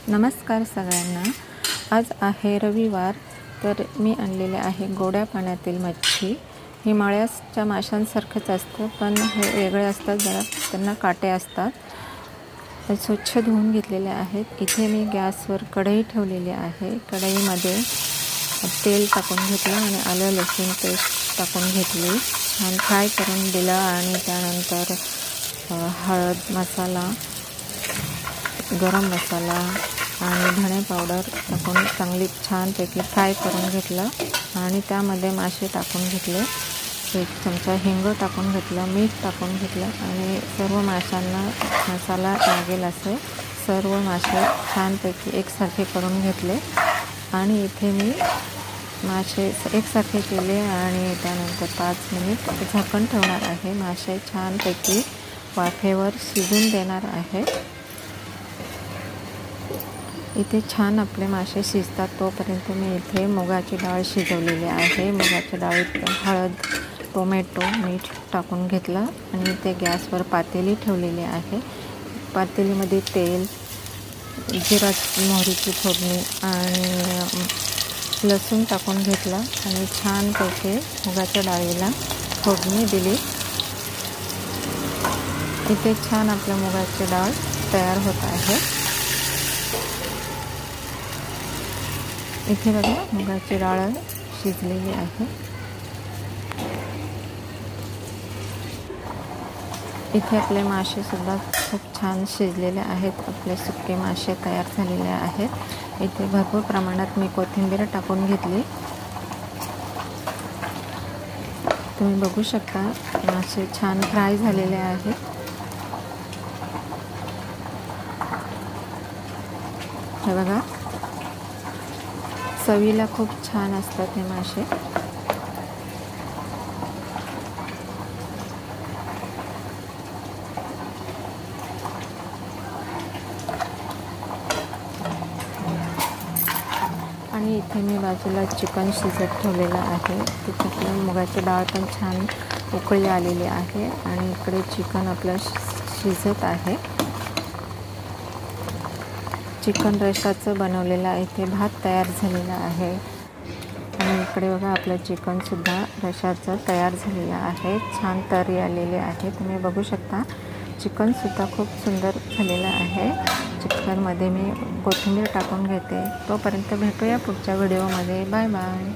नमस्कार सगळ्यांना। आज आहे रविवार, तर मी आणलेले आहे गोड्या पाण्यातील मच्छी। हिमालयाच्या माशांसारखंच असतं, पण हे वेगळे असतात, जरा त्यांना काटे असतात। ते स्वच्छ धुवून घेतलेले आहेत। इथे मी गॅसवर कढई ठेवलेली आहे। कढईमध्ये तेल टाकून घेतलं आणि आलं लसूण पेस्ट टाकून घेतली, छान फ्राय करून दिलं आणि त्यानंतर हळद मसाला, गरम मसाला आणि धणे पावडर टाकून चांगली छानपैकी फ्राय करून घेतलं आणि त्यामध्ये मासे टाकून घेतले। एक चमचा हिंग टाकून घेतलं, मीठ टाकून घेतलं आणि सर्व माशांना मसाला लागेल असे सर्व मासे छानपैकी एकसारखे करून घेतले। आणि इथे मी मासे एकसारखे केले आणि त्यानंतर 5 मिनिट झाकण ठेवणार आहे। मासे छानपैकी वाफेवर शिजून देणार आहे। इथे छान आपले मासे शिजतात तोपर्यंत मी इथे मुगाची डाळ शिजवलेली आहे। मुगाच्या डाळीत हळद, टोमॅटो, मीठ टाकून घेतलं आणि ते गॅसवर पातेली ठेवलेली आहे। पातेलीमध्ये तेल, जिरा मोहरीची फोडणी आणि लसूण टाकून घेतलं आणि छानपैकी मुगाच्या डाळीला फोडणी दिली। इथे छान आपलं मुगाची डाळ तयार होत आहे। इथे बघा मुगाची डाळ शिजलेली आहे। इथे आपले मासे सुद्धा खूप छान शिजलेले आहेत। आपले सुके मासे तयार झालेले आहेत। इथे भरपूर प्रमाणात मी कोथिंबीर टाकून घेतली। तुम्ही बघू शकता मासे छान फ्राय झालेले आहेत। हे बघा, चवीला खूप छान असतात हे मासे। आणि इथे मी बाजूला चिकन शिजत ठेवलेलं आहे। त्याच्यातलं मुगाची डाळ पण छान उकळी आलेली आहे आणि इकडे चिकन आपलं शिजत आहे। चिकन रश्शाचं बनवलेलं आहे। इथे भात तयार झालेला आहे आणि इकडे बघा आपलं चिकनसुद्धा रश्शाचं तयार झालेलं आहे। छान तर्री आलेली आहे। तुम्ही बघू शकता चिकनसुद्धा खूप सुंदर झालेलं आहे। चिकनमध्ये मी कोथिंबीर टाकून घेते। तोपर्यंत भेटूया पुढच्या व्हिडिओमध्ये। Bye bye.